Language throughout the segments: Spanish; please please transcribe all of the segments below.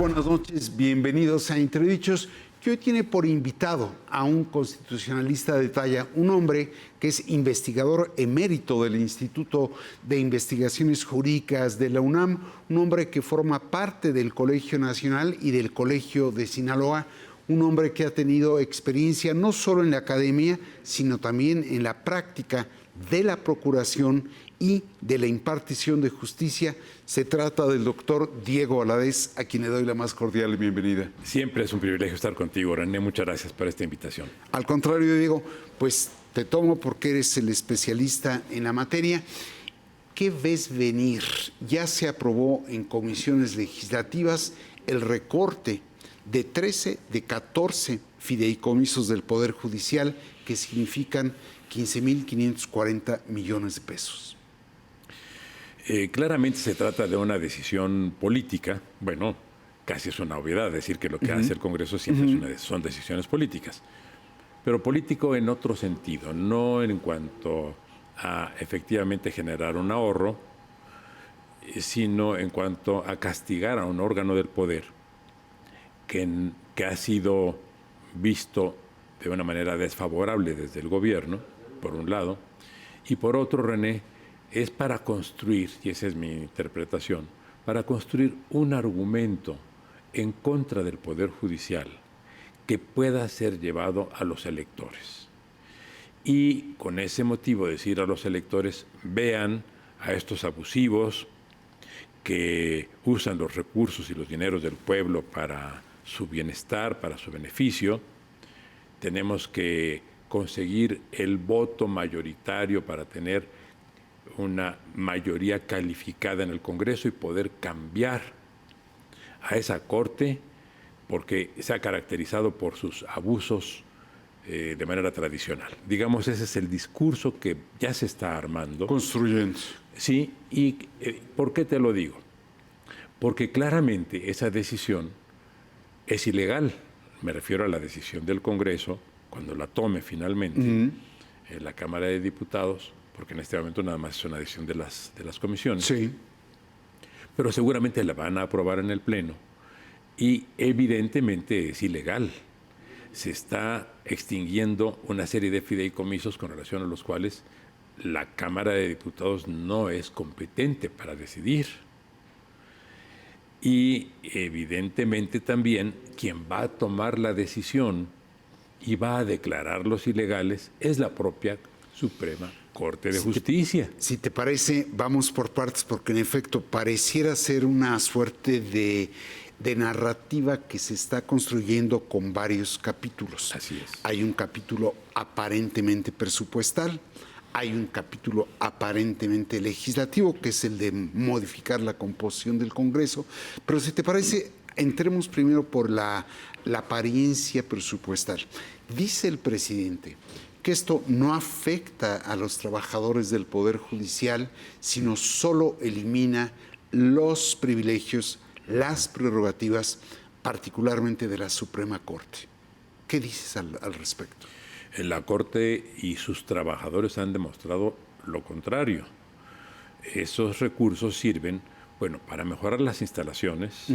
Buenas noches, bienvenidos a Entredichos, que hoy tiene por invitado a un constitucionalista de talla, un hombre que es investigador emérito del Instituto de Investigaciones Jurídicas de la UNAM, un hombre que forma parte del Colegio Nacional y del Colegio de Sinaloa, un hombre que ha tenido experiencia no solo en la academia, sino también en la práctica de la procuración y de la impartición de justicia. Se trata del doctor Diego Valadez, a quien le doy la más cordial bienvenida. Siempre es un privilegio estar contigo, René. Muchas gracias por esta invitación. Al contrario, Diego, pues te tomo porque eres el especialista en la materia. ¿Qué ves venir? Ya se aprobó en comisiones legislativas el recorte de 13 de 14 fideicomisos del Poder Judicial, que significan 15,540 millones de pesos. Claramente se trata de una decisión política. Bueno, casi es una obviedad decir que lo que hace el Congreso siempre son decisiones políticas. Pero político en otro sentido, no en cuanto a efectivamente generar un ahorro, sino en cuanto a castigar a un órgano del poder que ha sido visto de una manera desfavorable desde el gobierno, por un lado, y por otro, René, es para construir, y esa es mi interpretación, para construir un argumento en contra del Poder Judicial que pueda ser llevado a los electores. Y con ese motivo decir a los electores, vean a estos abusivos que usan los recursos y los dineros del pueblo para su bienestar, para su beneficio. Tenemos que conseguir el voto mayoritario para tener una mayoría calificada en el Congreso y poder cambiar a esa Corte, porque se ha caracterizado por sus abusos de manera tradicional. Digamos, ese es el discurso que ya se está armando. Construyendo. Sí, y ¿por qué te lo digo? Porque claramente esa decisión es ilegal. Me refiero a la decisión del Congreso, cuando la tome finalmente en la Cámara de Diputados, porque en este momento nada más es una decisión de las comisiones. Sí. Pero seguramente la van a aprobar en el Pleno y evidentemente es ilegal. Se está extinguiendo una serie de fideicomisos con relación a los cuales la Cámara de Diputados no es competente para decidir. Y evidentemente también quien va a tomar la decisión y va a declararlos ilegales es la propia Suprema Corte de Justicia. Si te parece, vamos por partes, porque en efecto pareciera ser una suerte de narrativa que se está construyendo con varios capítulos. Así es. Hay un capítulo aparentemente presupuestal, hay un capítulo aparentemente legislativo, que es el de modificar la composición del Congreso, pero si te parece, entremos primero por la apariencia presupuestal. Dice el presidente que esto no afecta a los trabajadores del Poder Judicial, sino solo elimina los privilegios, las prerrogativas, particularmente de la Suprema Corte. ¿Qué dices al respecto? La Corte y sus trabajadores han demostrado lo contrario. Esos recursos sirven, bueno, para mejorar las instalaciones,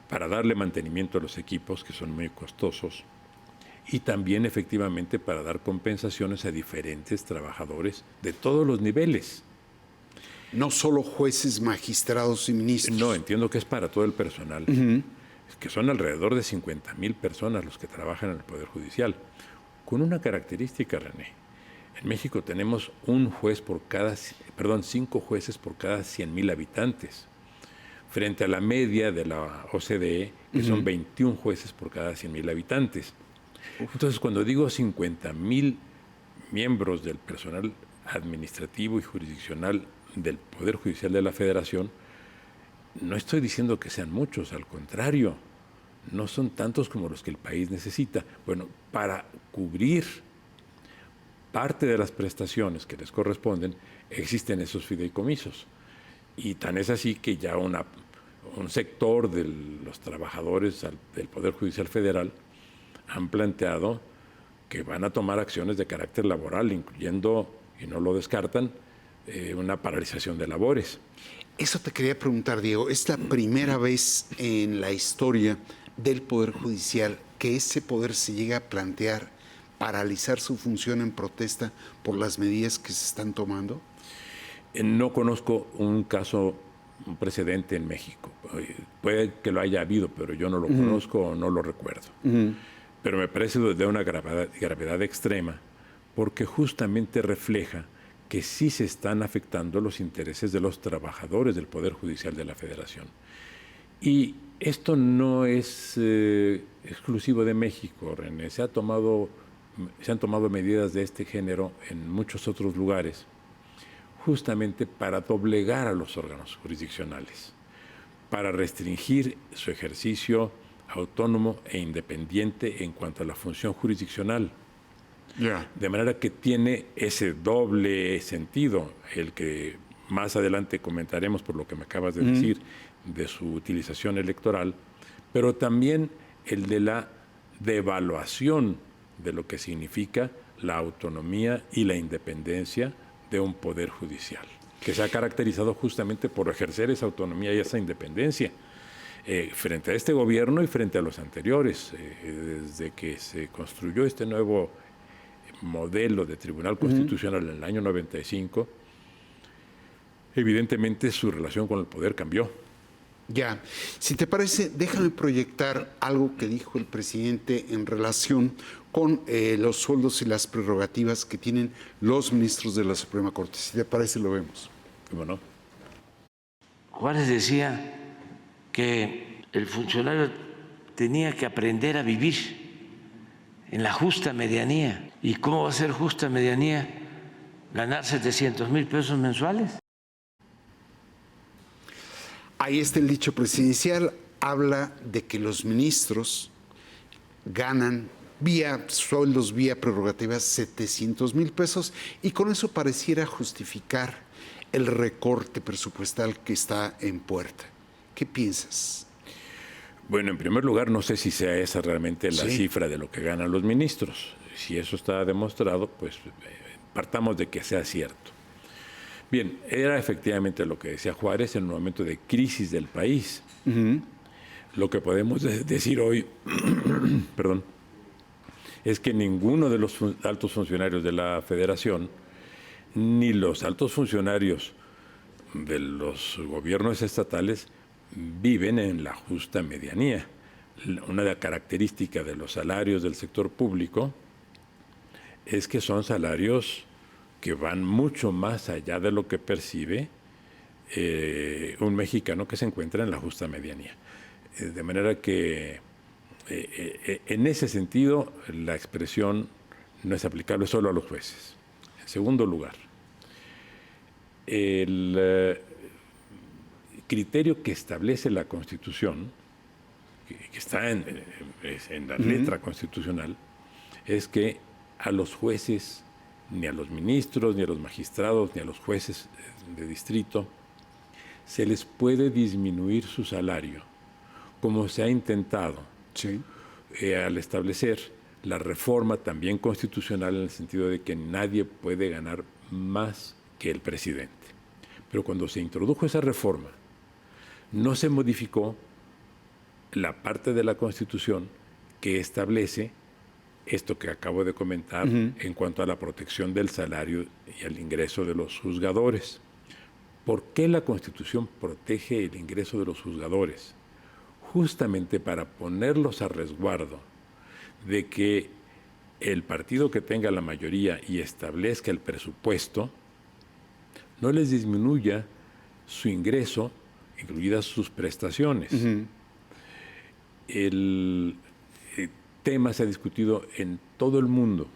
para darle mantenimiento a los equipos, que son muy costosos, y también efectivamente para dar compensaciones a diferentes trabajadores de todos los niveles. No solo jueces, magistrados y ministros. No, entiendo que es para todo el personal, que son alrededor de 50,000 personas los que trabajan en el Poder Judicial, con una característica, René. En México tenemos 5 jueces por cada 100,000 habitantes, frente a la media de la OCDE, que son 21 jueces por cada 100,000 habitantes. Entonces, cuando digo 50,000 miembros del personal administrativo y jurisdiccional del Poder Judicial de la Federación, no estoy diciendo que sean muchos, al contrario, no son tantos como los que el país necesita. Bueno, para cubrir parte de las prestaciones que les corresponden, existen esos fideicomisos. Y tan es así que ya un sector de los trabajadores del Poder Judicial Federal han planteado que van a tomar acciones de carácter laboral, incluyendo, y no lo descartan, una paralización de labores. Eso te quería preguntar, Diego. ¿Es la primera vez en la historia del Poder Judicial que ese poder se llega a plantear paralizar su función en protesta por las medidas que se están tomando? No conozco un caso, un precedente en México. Puede que lo haya habido, pero yo no lo conozco o no lo recuerdo. Pero me parece de una gravedad extrema, porque justamente refleja que sí se están afectando los intereses de los trabajadores del Poder Judicial de la Federación. Y esto no es exclusivo de México, René. Se han tomado medidas de este género en muchos otros lugares, justamente para doblegar a los órganos jurisdiccionales, para restringir su ejercicio autónomo e independiente en cuanto a la función jurisdiccional. De manera que tiene ese doble sentido, el que más adelante comentaremos por lo que me acabas de decir, de su utilización electoral, pero también el de la devaluación de lo que significa la autonomía y la independencia de un poder judicial, que se ha caracterizado justamente por ejercer esa autonomía y esa independencia frente a este gobierno y frente a los anteriores. Desde que se construyó este nuevo modelo de Tribunal Constitucional en el año 95, evidentemente su relación con el poder cambió. Ya, si te parece, déjame proyectar algo que dijo el presidente en relación con los sueldos y las prerrogativas que tienen los ministros de la Suprema Corte. Si te parece, lo vemos. ¿Cómo no? Juárez decía que el funcionario tenía que aprender a vivir en la justa medianía. ¿Y cómo va a ser justa medianía ganar 700,000 pesos mensuales? Ahí está el dicho presidencial, habla de que los ministros ganan vía sueldos, vía prerrogativas, 700,000 pesos, y con eso pareciera justificar el recorte presupuestal que está en puerta. ¿Qué piensas? Bueno, en primer lugar, no sé si sea esa realmente la cifra de lo que ganan los ministros. Si eso está demostrado, pues partamos de que sea cierto. Bien, era efectivamente lo que decía Juárez en un momento de crisis del país. Lo que podemos decir hoy, perdón, es que ninguno de los altos funcionarios de la Federación, ni los altos funcionarios de los gobiernos estatales, viven en la justa medianía. Una característica de los salarios del sector público es que son salarios que van mucho más allá de lo que percibe un mexicano que se encuentra en la justa medianía. De manera que en ese sentido la expresión no es aplicable solo a los jueces. En segundo lugar, el criterio que establece la Constitución, que está en la letra constitucional, es que a los jueces, ni a los ministros, ni a los magistrados, ni a los jueces de distrito, se les puede disminuir su salario, como se ha intentado al establecer la reforma también constitucional, en el sentido de que nadie puede ganar más que el presidente. Pero cuando se introdujo esa reforma, no se modificó la parte de la Constitución que establece esto que acabo de comentar en cuanto a la protección del salario y al ingreso de los juzgadores. ¿Por qué la Constitución protege el ingreso de los juzgadores? Justamente para ponerlos a resguardo de que el partido que tenga la mayoría y establezca el presupuesto no les disminuya su ingreso, incluidas sus prestaciones. El tema se ha discutido en todo el mundo.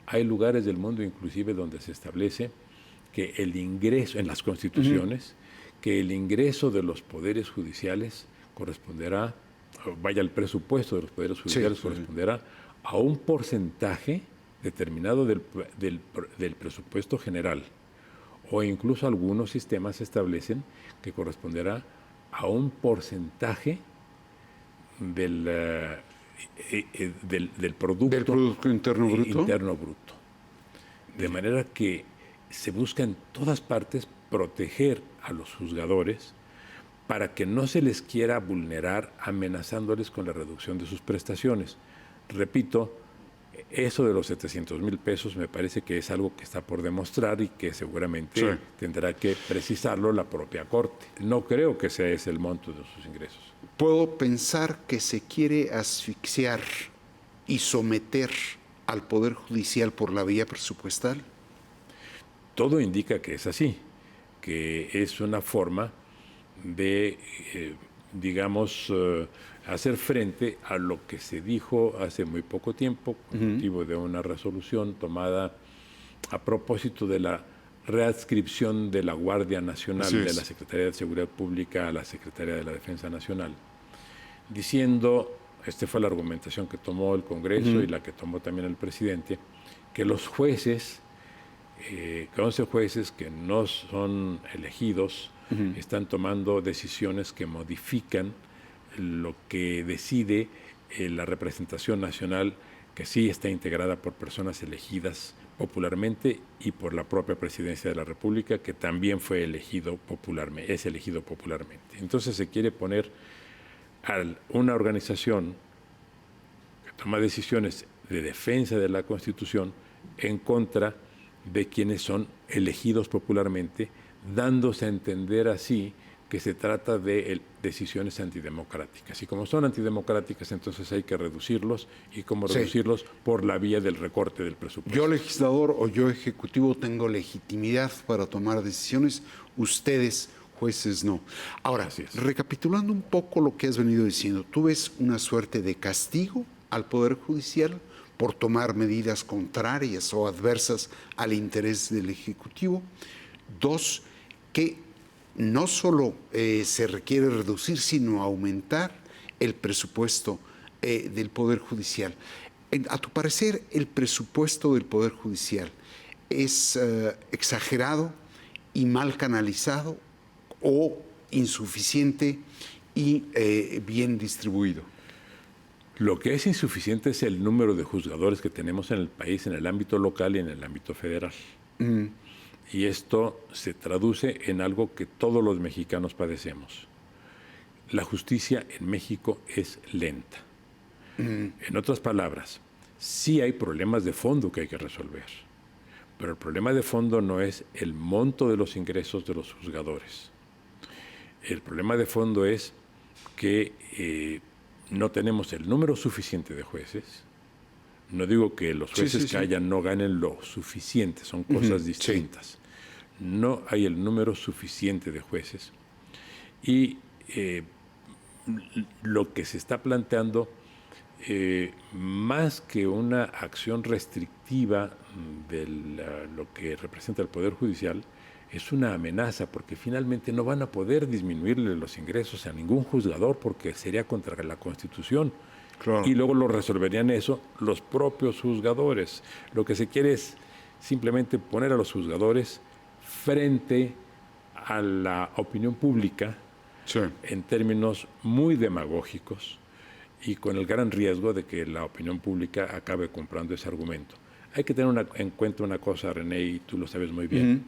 Hay lugares del mundo inclusive donde se establece que el ingreso, en las constituciones, que el ingreso de los poderes judiciales corresponderá, el presupuesto de los poderes judiciales corresponderá a un porcentaje determinado del presupuesto general. O incluso algunos sistemas establecen que corresponderá a un porcentaje del Producto Interno Bruto. De manera que se busca en todas partes proteger a los juzgadores para que no se les quiera vulnerar amenazándoles con la reducción de sus prestaciones. Repito, eso de los 700,000 pesos me parece que es algo que está por demostrar y que seguramente tendrá que precisarlo la propia Corte. No creo que sea ese el monto de sus ingresos. ¿Puedo pensar que se quiere asfixiar y someter al Poder Judicial por la vía presupuestal? Todo indica que es así, que es una forma de, hacer frente a lo que se dijo hace muy poco tiempo, con motivo de una resolución tomada a propósito de la readscripción de la Guardia Nacional de la Secretaría de Seguridad Pública a la Secretaría de la Defensa Nacional, diciendo, esta fue la argumentación que tomó el Congreso y la que tomó también el presidente, que los jueces, 11 jueces que no son elegidos, están tomando decisiones que modifican lo que decide la representación nacional, que sí está integrada por personas elegidas popularmente y por la propia Presidencia de la República, que también fue elegido popularmente, es elegido popularmente. Entonces se quiere poner a una organización que toma decisiones de defensa de la Constitución en contra de quienes son elegidos popularmente, dándose a entender así que se trata de decisiones antidemocráticas. Y como son antidemocráticas, entonces hay que reducirlos. ¿Y cómo reducirlos? Por la vía del recorte del presupuesto. Yo, legislador, o yo, ejecutivo, tengo legitimidad para tomar decisiones. Ustedes, jueces, no. Ahora, recapitulando un poco lo que has venido diciendo, ¿tú ves una suerte de castigo al Poder Judicial por tomar medidas contrarias o adversas al interés del Ejecutivo? 2, que no solo se requiere reducir, sino aumentar el presupuesto del Poder Judicial. A tu parecer, ¿el presupuesto del Poder Judicial es exagerado y mal canalizado o insuficiente y bien distribuido? Lo que es insuficiente es el número de juzgadores que tenemos en el país, en el ámbito local y en el ámbito federal. Y esto se traduce en algo que todos los mexicanos padecemos. La justicia en México es lenta. En otras palabras, sí hay problemas de fondo que hay que resolver, pero el problema de fondo no es el monto de los ingresos de los juzgadores. El problema de fondo es que no tenemos el número suficiente de jueces. No digo que los jueces que hayan no ganen lo suficiente, son cosas distintas. No hay el número suficiente de jueces. Y lo que se está planteando, más que una acción restrictiva de lo que representa el Poder Judicial, es una amenaza, porque finalmente no van a poder disminuirle los ingresos a ningún juzgador, porque sería contra la Constitución. Claro. Y luego lo resolverían eso los propios juzgadores. Lo que se quiere es simplemente poner a los juzgadores frente a la opinión pública en términos muy demagógicos y con el gran riesgo de que la opinión pública acabe comprando ese argumento. Hay que tener en cuenta una cosa, René, y tú lo sabes muy bien.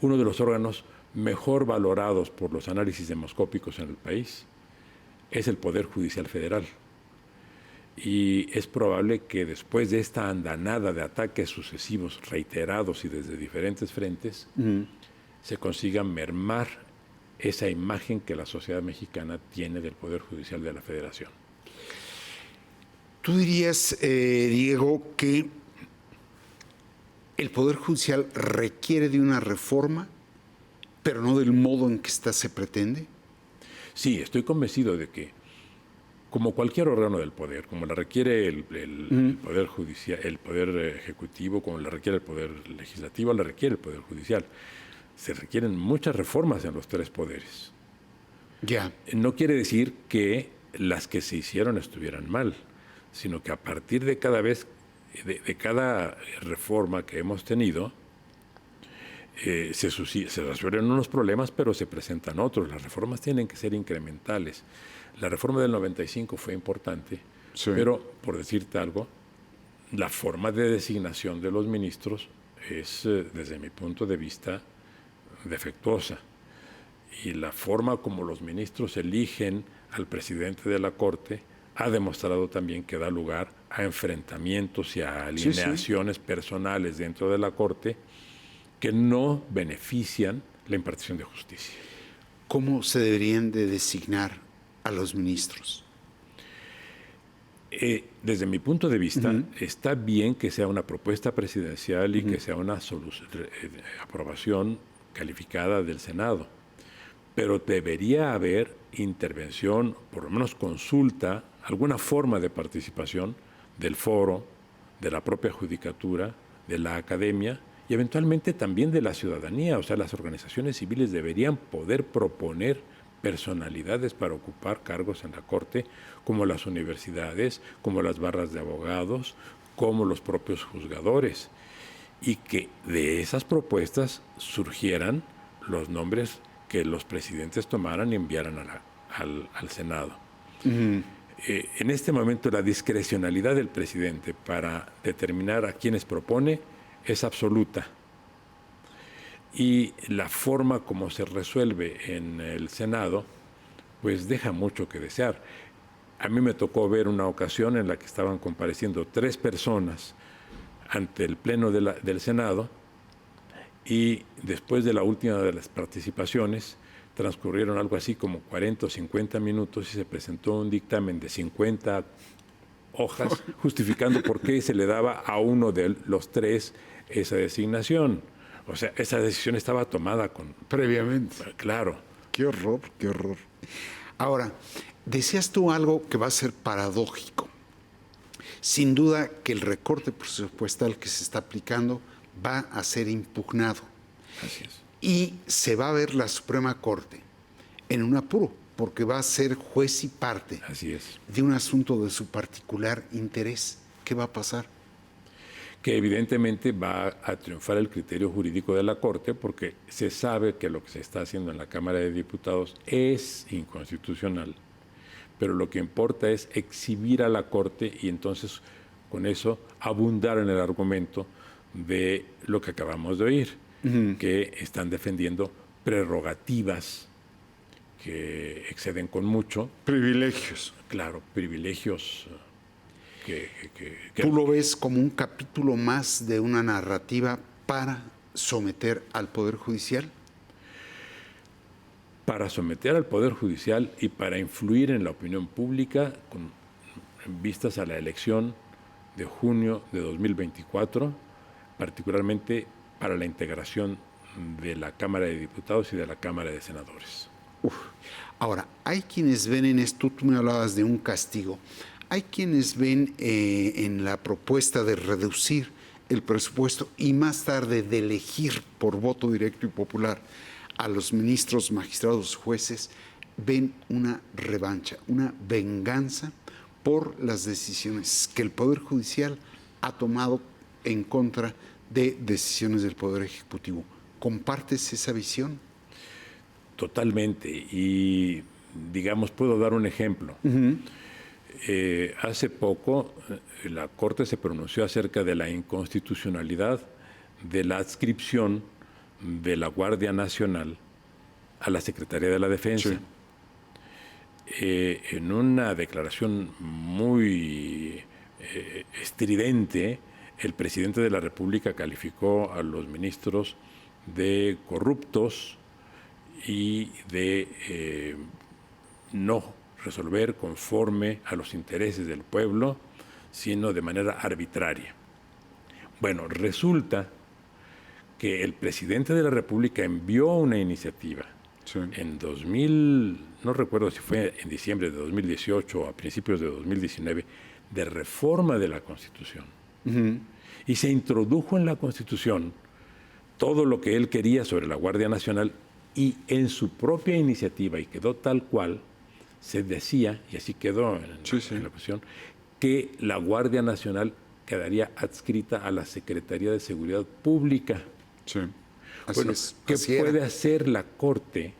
Uno de los órganos mejor valorados por los análisis demoscópicos en el país es el Poder Judicial Federal. Y es probable que después de esta andanada de ataques sucesivos, reiterados y desde diferentes frentes, se consiga mermar esa imagen que la sociedad mexicana tiene del Poder Judicial de la Federación. ¿Tú dirías, Diego, que el Poder Judicial requiere de una reforma, pero no del modo en que se pretende? Sí, estoy convencido de que, como cualquier órgano del poder, como la requiere el Poder Judicial, el Poder Ejecutivo, como la requiere el Poder Legislativo, la requiere el Poder Judicial, se requieren muchas reformas en los tres poderes. No quiere decir que las que se hicieron estuvieran mal, sino que a partir de cada vez, de cada reforma que hemos tenido, se resuelven unos problemas, pero se presentan otros. Las reformas tienen que ser incrementales. La reforma del 95 fue importante, pero, por decirte algo, la forma de designación de los ministros es, desde mi punto de vista, defectuosa. Y la forma como los ministros eligen al presidente de la Corte ha demostrado también que da lugar a enfrentamientos y a alineaciones personales dentro de la Corte que no benefician la impartición de justicia. ¿Cómo se deberían de designar a los ministros? Desde mi punto de vista, está bien que sea una propuesta presidencial y que sea una aprobación calificada del Senado, pero debería haber intervención, por lo menos consulta, alguna forma de participación del foro, de la propia judicatura, de la academia y eventualmente también de la ciudadanía. O sea, las organizaciones civiles deberían poder proponer personalidades para ocupar cargos en la Corte, como las universidades, como las barras de abogados, como los propios juzgadores, y que de esas propuestas surgieran los nombres que los presidentes tomaran y enviaran al Senado. En este momento la discrecionalidad del presidente para determinar a quienes propone es absoluta. Y la forma como se resuelve en el Senado, pues deja mucho que desear. A mí me tocó ver una ocasión en la que estaban compareciendo 3 personas ante el Pleno del Senado y después de la última de las participaciones transcurrieron algo así como 40 o 50 minutos y se presentó un dictamen de 50 hojas justificando por qué se le daba a uno de los 3 esa designación. O sea, esa decisión estaba tomada previamente. Claro. Qué horror, qué horror. Ahora, decías tú algo que va a ser paradójico. Sin duda que el recorte presupuestal que se está aplicando va a ser impugnado. Así es. Y se va a ver la Suprema Corte en un apuro, porque va a ser juez y parte. Así es. De un asunto de su particular interés. ¿Qué va a pasar? Que evidentemente va a triunfar el criterio jurídico de la Corte porque se sabe que lo que se está haciendo en la Cámara de Diputados es inconstitucional, pero lo que importa es exhibir a la Corte y entonces con eso abundar en el argumento de lo que acabamos de oír, que están defendiendo prerrogativas que exceden con mucho. Privilegios. Claro, privilegios. ¿Tú lo ves como un capítulo más de una narrativa para someter al Poder Judicial? Para someter al Poder Judicial y para influir en la opinión pública con vistas a la elección de junio de 2024, particularmente para la integración de la Cámara de Diputados y de la Cámara de Senadores. Ahora, hay quienes ven en esto, tú me hablabas de un castigo, hay quienes ven en la propuesta de reducir el presupuesto y más tarde de elegir por voto directo y popular a los ministros, magistrados, jueces, ven una revancha, una venganza por las decisiones que el Poder Judicial ha tomado en contra de decisiones del Poder Ejecutivo. ¿Compartes esa visión? Totalmente. Y, digamos, puedo dar un ejemplo. Hace poco la Corte se pronunció acerca de la inconstitucionalidad de la adscripción de la Guardia Nacional a la Secretaría de la Defensa. Sí. En una declaración muy estridente, el presidente de la República calificó a los ministros de corruptos y de no resolver conforme a los intereses del pueblo, sino de manera arbitraria. Bueno, resulta que el presidente de la República envió una iniciativa en no recuerdo si fue en diciembre de 2018 o a principios de 2019, de reforma de la Constitución. Y se introdujo en la Constitución todo lo que él quería sobre la Guardia Nacional y en su propia iniciativa, y quedó tal cual, se decía, y así quedó en la cuestión, que la Guardia Nacional quedaría adscrita a la Secretaría de Seguridad Pública. Sí. Bueno, ¿qué puede hacer la Corte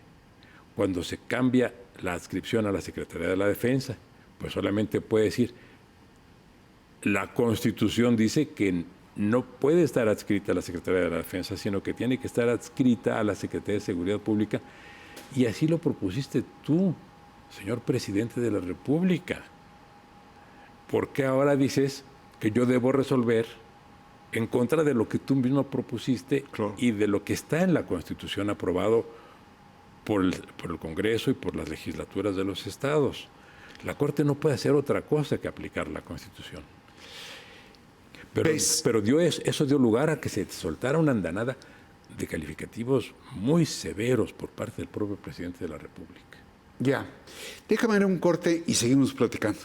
cuando se cambia la adscripción a la Secretaría de la Defensa? Pues solamente puede decir, la Constitución dice que no puede estar adscrita a la Secretaría de la Defensa, sino que tiene que estar adscrita a la Secretaría de Seguridad Pública. Y así lo propusiste tú, señor presidente de la República. ¿Por qué ahora dices que yo debo resolver en contra de lo que tú mismo propusiste y de lo que está en la Constitución aprobado por el Congreso y por las legislaturas de los estados? La Corte no puede hacer otra cosa que aplicar la Constitución. Pero eso dio lugar a que se soltara una andanada de calificativos muy severos por parte del propio presidente de la República. Ya. Déjame ir a un corte y seguimos platicando.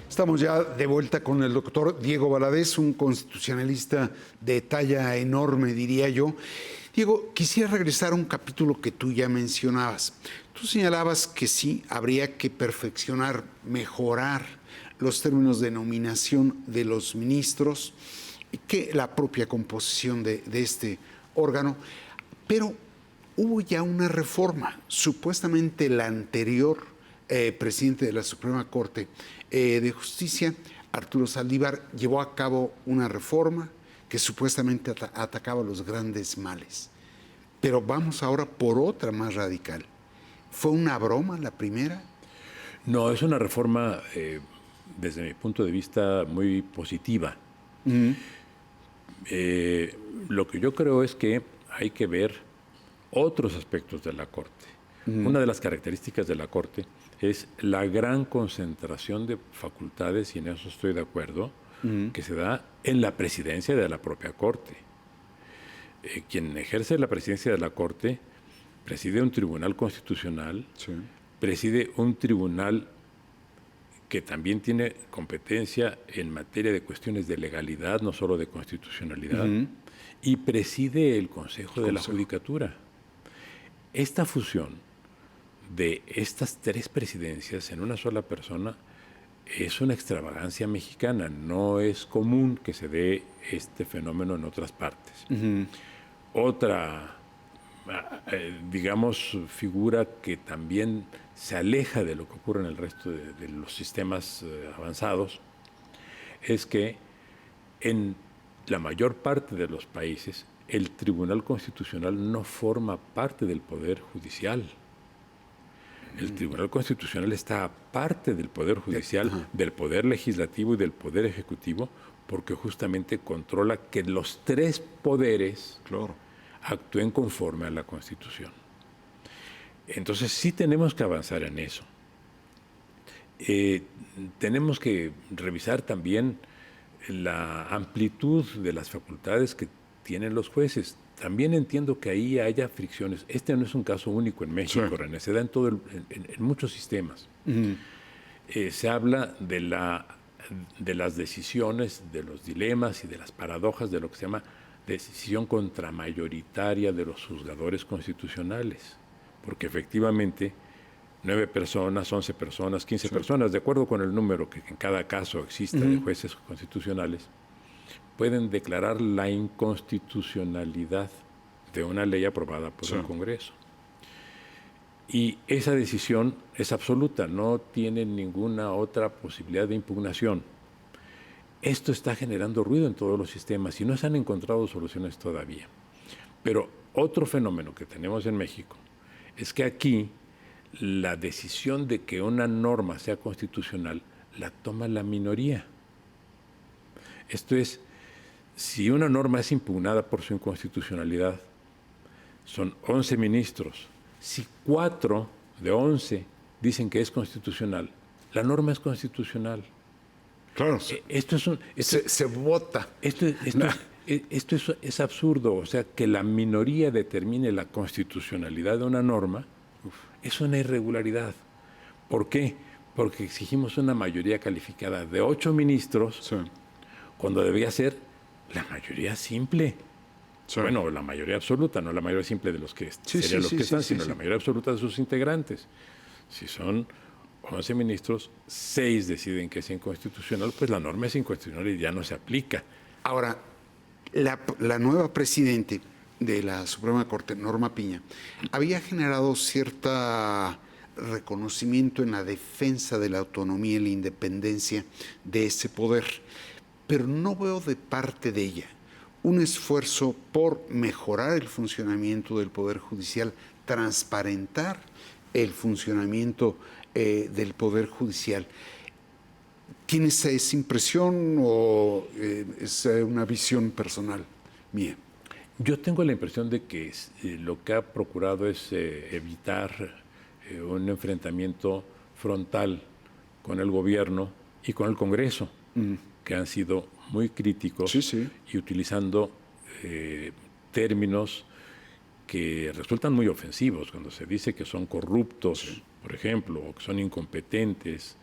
Estamos ya de vuelta con el doctor Diego Valadez, un constitucionalista de talla enorme, diría yo. Diego, quisiera regresar a un capítulo que tú ya mencionabas. Tú señalabas que sí, habría que perfeccionar, mejorar los términos de nominación de los ministros, y que la propia composición de este órgano, pero hubo ya una reforma. Supuestamente la anterior presidente de la Suprema Corte de Justicia, Arturo Saldívar, llevó a cabo una reforma que supuestamente atacaba los grandes males. Pero vamos ahora por otra más radical. ¿Fue una broma la primera? No, es una reforma, desde mi punto de vista, muy positiva. Lo que yo creo es que hay que ver otros aspectos de la Corte. Una de las características de la Corte es la gran concentración de facultades, y en eso estoy de acuerdo, que se da en la presidencia de la propia Corte. Quien ejerce la presidencia de la Corte preside un tribunal constitucional, preside un tribunal que también tiene competencia en materia de cuestiones de legalidad, no solo de constitucionalidad, y preside el Consejo de la Judicatura. Esta fusión de estas tres presidencias en una sola persona es una extravagancia mexicana. No es común que se dé este fenómeno en otras partes. Otra, digamos, figura que también se aleja de lo que ocurre en el resto de los sistemas avanzados es que en la mayor parte de los países el Tribunal Constitucional no forma parte del Poder Judicial. El Tribunal Constitucional está aparte del Poder Judicial, del Poder Legislativo y del Poder Ejecutivo, porque justamente controla que los tres poderes actúen conforme a la Constitución. Entonces sí tenemos que avanzar en eso. Tenemos que revisar también la amplitud de las facultades que tienen los jueces. También entiendo que ahí haya fricciones. Este no es un caso único en México, René, se da en muchos sistemas. Se habla de las decisiones, de los dilemas y de las paradojas de lo que se llama decisión contramayoritaria de los juzgadores constitucionales, porque efectivamente 9 personas, 11 personas, 15 personas, de acuerdo con el número que en cada caso exista de jueces constitucionales, pueden declarar la inconstitucionalidad de una ley aprobada por el Congreso. Y esa decisión es absoluta, no tiene ninguna otra posibilidad de impugnación. Esto está generando ruido en todos los sistemas y no se han encontrado soluciones todavía. Pero otro fenómeno que tenemos en México es que aquí la decisión de que una norma sea constitucional la toma la minoría. Esto es, si una norma es impugnada por su inconstitucionalidad, son 11 ministros. Si 4 de 11 dicen que es constitucional, la norma es constitucional. Claro. Se vota. Esto es absurdo. O sea, que la minoría determine la constitucionalidad de una norma es una irregularidad. ¿Por qué? Porque exigimos una mayoría calificada de 8 ministros cuando debía ser la mayoría simple. Sí. Bueno, la mayoría absoluta, no la mayoría simple de los que serían los que están, sino la mayoría absoluta de sus integrantes. Si son 11 ministros, 6 deciden que es inconstitucional, pues la norma es inconstitucional y ya no se aplica. Ahora, la nueva presidente de la Suprema Corte, Norma Piña, había generado cierto reconocimiento en la defensa de la autonomía y la independencia de ese poder, pero no veo de parte de ella un esfuerzo por mejorar el funcionamiento del Poder Judicial, transparentar el funcionamiento del Poder Judicial. ¿Tienes esa impresión o es una visión personal mía? Yo tengo la impresión de que lo que ha procurado es evitar un enfrentamiento frontal con el gobierno y con el Congreso, que han sido muy críticos y utilizando términos que resultan muy ofensivos cuando se dice que son corruptos, por ejemplo, o que son incompetentes.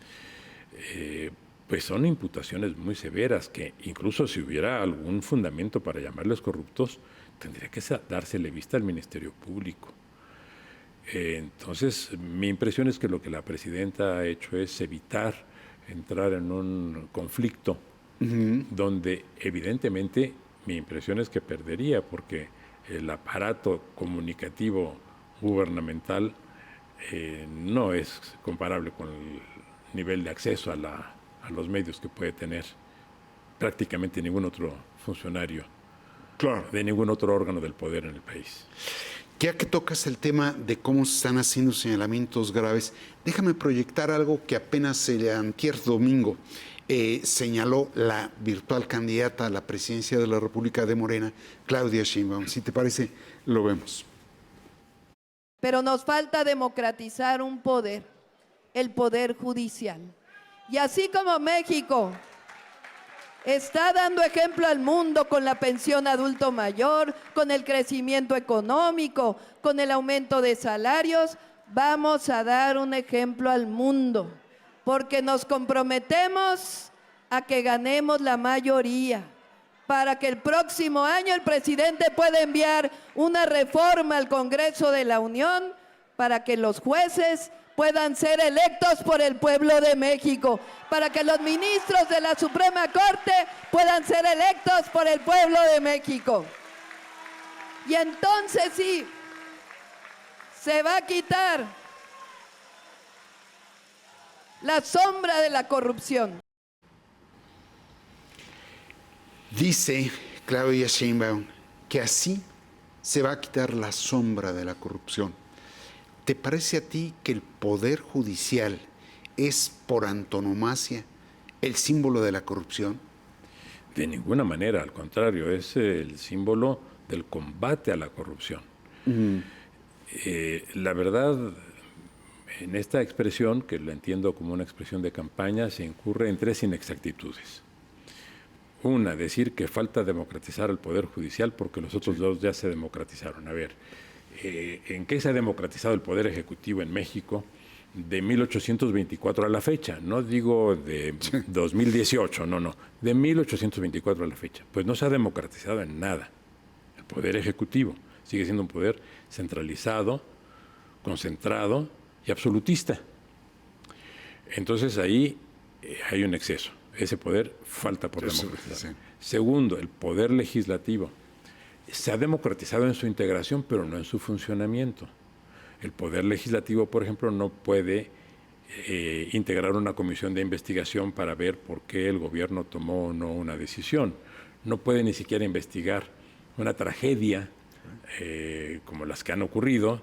Pues son imputaciones muy severas que incluso si hubiera algún fundamento para llamarles corruptos, tendría que dársele vista al Ministerio Público. Entonces, mi impresión es que lo que la presidenta ha hecho es evitar entrar en un conflicto donde evidentemente mi impresión es que perdería porque el aparato comunicativo gubernamental no es comparable con el nivel de acceso a los medios que puede tener prácticamente ningún otro funcionario de ningún otro órgano del poder en el país. Ya que tocas el tema de cómo se están haciendo señalamientos graves, déjame proyectar algo que apenas el antier domingo señaló la virtual candidata a la presidencia de la República de Morena, Claudia Sheinbaum. Si te parece, lo vemos. Pero nos falta democratizar un poder, el poder judicial. Y así como México está dando ejemplo al mundo con la pensión adulto mayor, con el crecimiento económico, con el aumento de salarios, vamos a dar un ejemplo al mundo, porque nos comprometemos a que ganemos la mayoría, para que el próximo año el presidente pueda enviar una reforma al Congreso de la Unión para que los jueces puedan ser electos por el pueblo de México, para que los ministros de la Suprema Corte puedan ser electos por el pueblo de México. Y entonces sí, se va a quitar la sombra de la corrupción. Dice Claudia Sheinbaum que así se va a quitar la sombra de la corrupción. ¿Te parece a ti que el Poder Judicial es por antonomasia el símbolo de la corrupción? De ninguna manera, al contrario, es el símbolo del combate a la corrupción. La verdad, en esta expresión, que la entiendo como una expresión de campaña, se incurre en 3 inexactitudes. Una, decir que falta democratizar el Poder Judicial porque los otros 2 ya se democratizaron. A ver, ¿en qué se ha democratizado el Poder Ejecutivo en México de 1824 a la fecha? No digo de 2018, no, de 1824 a la fecha. Pues no se ha democratizado en nada. El Poder Ejecutivo sigue siendo un poder centralizado, concentrado y absolutista. Entonces ahí hay un exceso. Ese poder falta por democratizar. Segundo, el Poder Legislativo se ha democratizado en su integración, pero no en su funcionamiento. El Poder Legislativo, por ejemplo, no puede integrar una comisión de investigación para ver por qué el gobierno tomó o no una decisión. No puede ni siquiera investigar una tragedia como las que han ocurrido,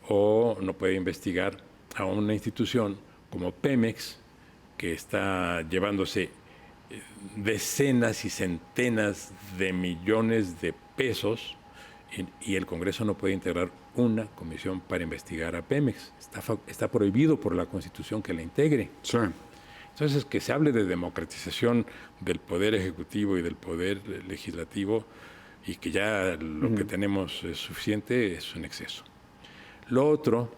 o no puede investigar a una institución como Pemex, que está llevándose decenas y centenas de millones de pesos y el Congreso no puede integrar una comisión para investigar a Pemex. Está prohibido por la Constitución que la integre. Sí. Entonces, que se hable de democratización del Poder Ejecutivo y del Poder Legislativo y que ya lo que tenemos es suficiente es un exceso. Lo otro,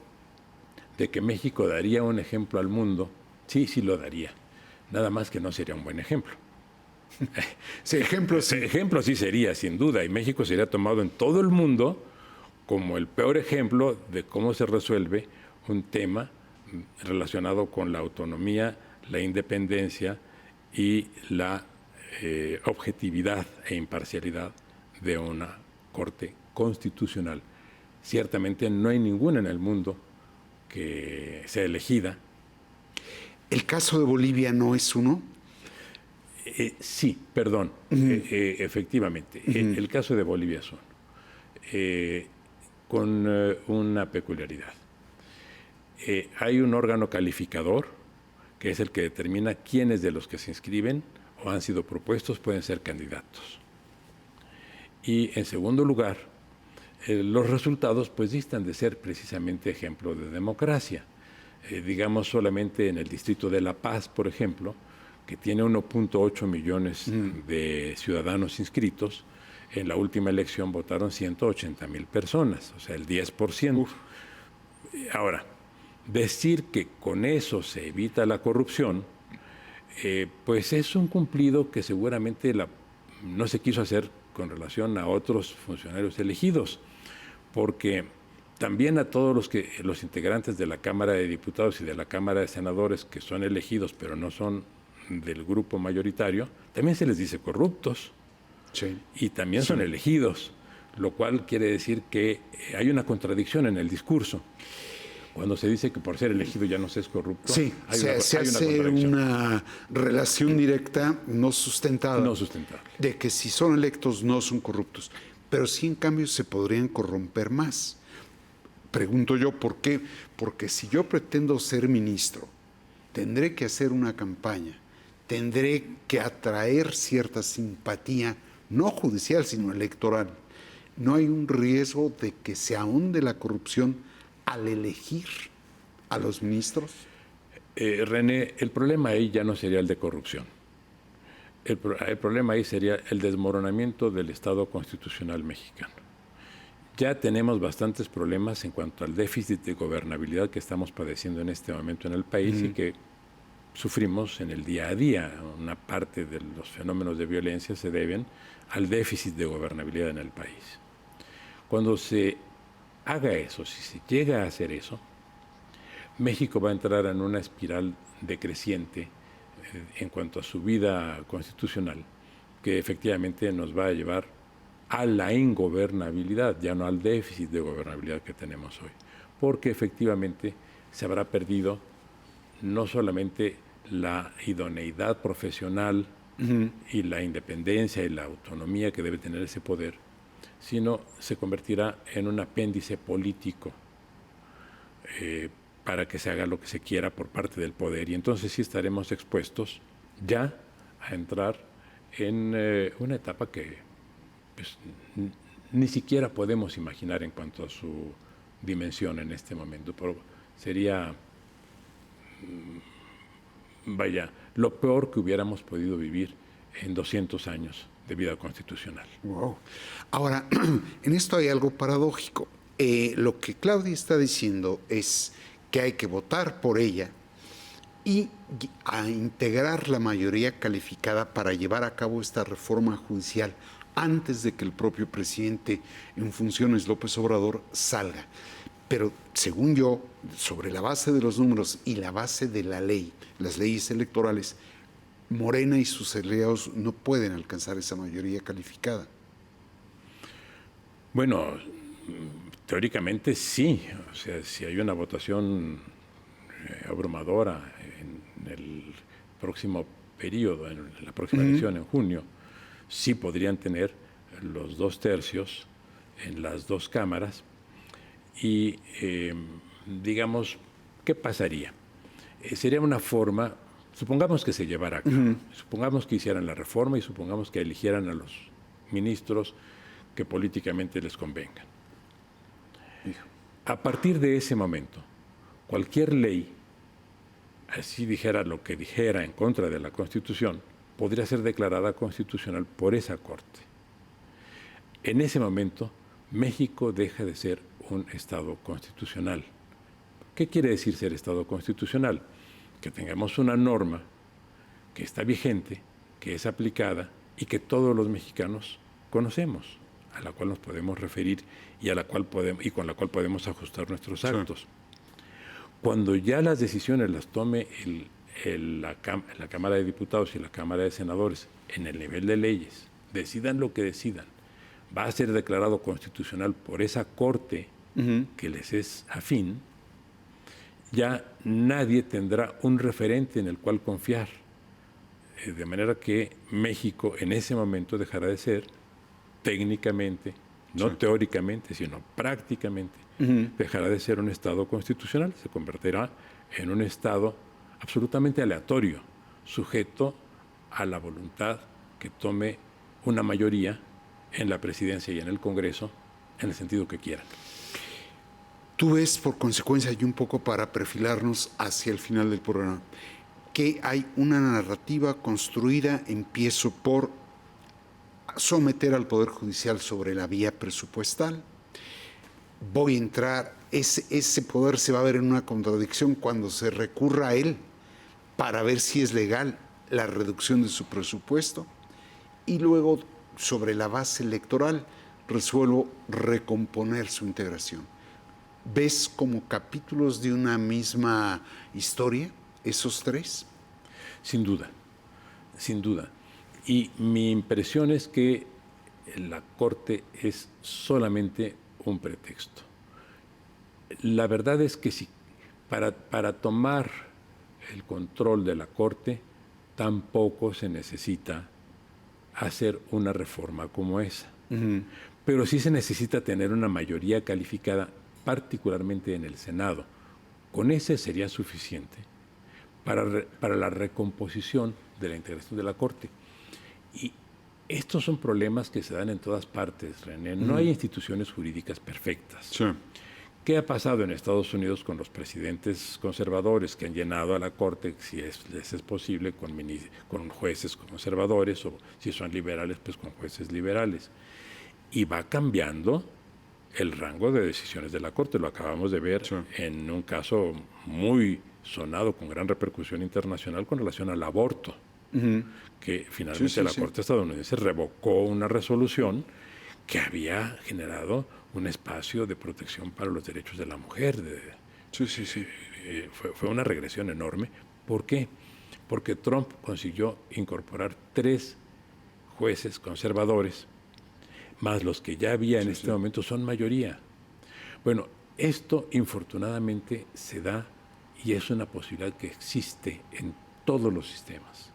de que México daría un ejemplo al mundo, sí lo daría. Nada más que no sería un buen ejemplo. Sí, ejemplo sí. Ejemplo sí sería, sin duda, y México sería tomado en todo el mundo como el peor ejemplo de cómo se resuelve un tema relacionado con la autonomía, la independencia y la objetividad e imparcialidad de una Corte Constitucional. Ciertamente no hay ninguna en el mundo que sea elegida. ¿El caso de Bolivia no es uno? Sí, perdón, efectivamente. El caso de Bolivia es uno, con una peculiaridad. Hay un órgano calificador que es el que determina quiénes de los que se inscriben o han sido propuestos pueden ser candidatos. Y en segundo lugar, los resultados pues distan de ser precisamente ejemplo de democracia. Digamos solamente en el distrito de La Paz, por ejemplo, que tiene 1.8 millones de ciudadanos inscritos, en la última elección votaron 180,000 personas, o sea, el 10%. Ahora, decir que con eso se evita la corrupción, pues es un cumplido que seguramente no se quiso hacer con relación a otros funcionarios elegidos, porque también a todos los integrantes de la Cámara de Diputados y de la Cámara de Senadores que son elegidos pero no son del grupo mayoritario, también se les dice corruptos. Sí. Y también son elegidos, lo cual quiere decir que hay una contradicción en el discurso. Cuando se dice que por ser elegido ya no se es corrupto, Sí, se hace una relación directa no sustentada. No sustentable. De que si son electos no son corruptos, pero sí en cambio se podrían corromper más. Pregunto yo, ¿por qué? Porque si yo pretendo ser ministro, tendré que hacer una campaña, tendré que atraer cierta simpatía, no judicial, sino electoral. ¿No hay un riesgo de que se ahonde la corrupción al elegir a los ministros? René, el problema ahí ya no sería el de corrupción. El problema ahí sería el desmoronamiento del Estado constitucional mexicano. Ya tenemos bastantes problemas en cuanto al déficit de gobernabilidad que estamos padeciendo en este momento en el país y que sufrimos en el día a día. Una parte de los fenómenos de violencia se deben al déficit de gobernabilidad en el país. Cuando se haga eso, si se llega a hacer eso, México va a entrar en una espiral decreciente en cuanto a su vida constitucional, que efectivamente nos va a llevar a la ingobernabilidad, ya no al déficit de gobernabilidad que tenemos hoy, porque efectivamente se habrá perdido no solamente la idoneidad profesional y la independencia y la autonomía que debe tener ese poder, sino se convertirá en un apéndice político para que se haga lo que se quiera por parte del poder. Y entonces sí estaremos expuestos ya a entrar en una etapa que pues, ni siquiera podemos imaginar en cuanto a su dimensión en este momento. Pero sería, lo peor que hubiéramos podido vivir en 200 años de vida constitucional. Wow. Ahora, en esto hay algo paradójico. Lo que Claudia está diciendo es que hay que votar por ella y a integrar la mayoría calificada para llevar a cabo esta reforma judicial antes de que el propio presidente en funciones, López Obrador, salga. Pero según yo, sobre la base de los números y la base de la ley, las leyes electorales, Morena y sus aliados no pueden alcanzar esa mayoría calificada. Bueno, teóricamente sí. O sea, si hay una votación abrumadora en el próximo periodo, en la próxima elección en junio, sí podrían tener los 2/3 en las dos cámaras. Y, digamos, ¿qué pasaría? Sería una forma, supongamos que se llevara a cabo, supongamos que hicieran la reforma y supongamos que eligieran a los ministros que políticamente les convengan. A partir de ese momento, cualquier ley, así dijera lo que dijera en contra de la Constitución, podría ser declarada constitucional por esa Corte. En ese momento, México deja de ser un Estado constitucional. ¿Qué quiere decir ser Estado constitucional? Que tengamos una norma que está vigente, que es aplicada y que todos los mexicanos conocemos, a la cual nos podemos referir y con la cual podemos ajustar nuestros actos. Sí. Cuando ya las decisiones las tome la Cámara de Diputados y la Cámara de Senadores en el nivel de leyes, decidan lo que decidan, va a ser declarado constitucional por esa Corte que les es afín, ya nadie tendrá un referente en el cual confiar. De manera que México en ese momento dejará de ser técnicamente, no teóricamente, sino prácticamente, dejará de ser un Estado constitucional, se convertirá en un Estado absolutamente aleatorio, sujeto a la voluntad que tome una mayoría en la presidencia y en el Congreso, en el sentido que quieran. Tú ves, por consecuencia, y un poco para perfilarnos hacia el final del programa, que hay una narrativa construida, empiezo por someter al Poder Judicial sobre la vía presupuestal. Voy a entrar, ese poder se va a ver en una contradicción cuando se recurra a él para ver si es legal la reducción de su presupuesto. Y luego, sobre la base electoral, resuelvo recomponer su integración. ¿Ves como capítulos de una misma historia esos tres? Sin duda, sin duda. Y mi impresión es que la Corte es solamente un pretexto. La verdad es que si para tomar el control de la Corte tampoco se necesita hacer una reforma como esa. Pero sí se necesita tener una mayoría calificada, particularmente en el Senado. Con ese sería suficiente para la recomposición de la integración de la Corte. Y estos son problemas que se dan en todas partes, René. No hay instituciones jurídicas perfectas. Sí. ¿Qué ha pasado en Estados Unidos con los presidentes conservadores que han llenado a la Corte, si les es posible, con jueces conservadores, o si son liberales, pues con jueces liberales? Y va cambiando el rango de decisiones de la Corte. Lo acabamos de ver en un caso muy sonado, con gran repercusión internacional, con relación al aborto, que finalmente la Corte estadounidense revocó una resolución que había generado un espacio de protección para los derechos de la mujer. Fue una regresión enorme. ¿Por qué? Porque Trump consiguió incorporar 3 jueces conservadores, más los que ya había en este momento son mayoría. Bueno, esto infortunadamente se da y es una posibilidad que existe en todos los sistemas.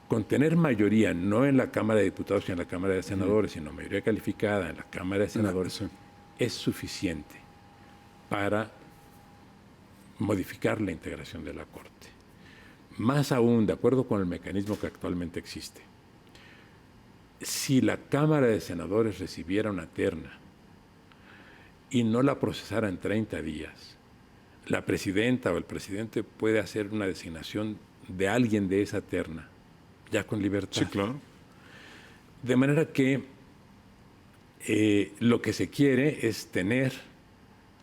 Con tener mayoría, no en la Cámara de Diputados y en la Cámara de Senadores, sino mayoría calificada en la Cámara de Senadores, es suficiente para modificar la integración de la Corte. Más aún, de acuerdo con el mecanismo que actualmente existe, si la Cámara de Senadores recibiera una terna y no la procesara en 30 días, la presidenta o el presidente puede hacer una designación de alguien de esa terna, ya con libertad. Sí, claro. De manera que lo que se quiere es tener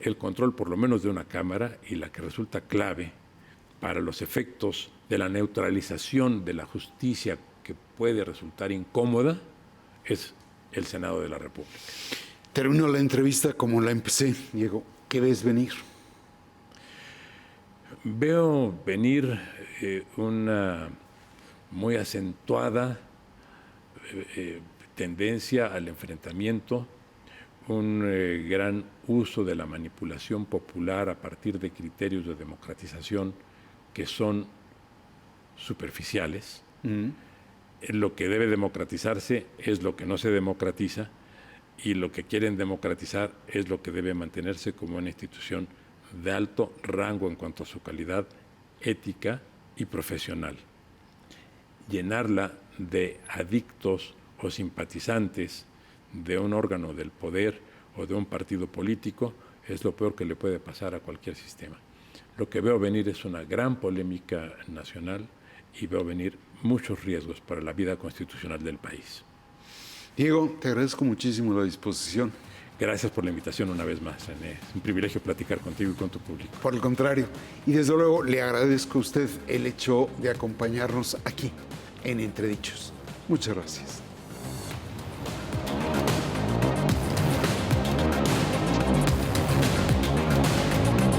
el control por lo menos de una Cámara, y la que resulta clave para los efectos de la neutralización de la justicia que puede resultar incómoda es el Senado de la República. Termino la entrevista como la empecé, Diego. ¿Qué ves venir? Veo venir una muy acentuada tendencia al enfrentamiento, un gran uso de la manipulación popular a partir de criterios de democratización que son superficiales. Lo que debe democratizarse es lo que no se democratiza, y lo que quieren democratizar es lo que debe mantenerse como una institución de alto rango en cuanto a su calidad ética y profesional. Llenarla de adictos o simpatizantes de un órgano del poder o de un partido político es lo peor que le puede pasar a cualquier sistema. Lo que veo venir es una gran polémica nacional y veo venir muchos riesgos para la vida constitucional del país. Diego, te agradezco muchísimo la disposición. Gracias por la invitación una vez más, René. Es un privilegio platicar contigo y con tu público. Por el contrario. Y desde luego le agradezco a usted el hecho de acompañarnos aquí en Entredichos. Muchas gracias.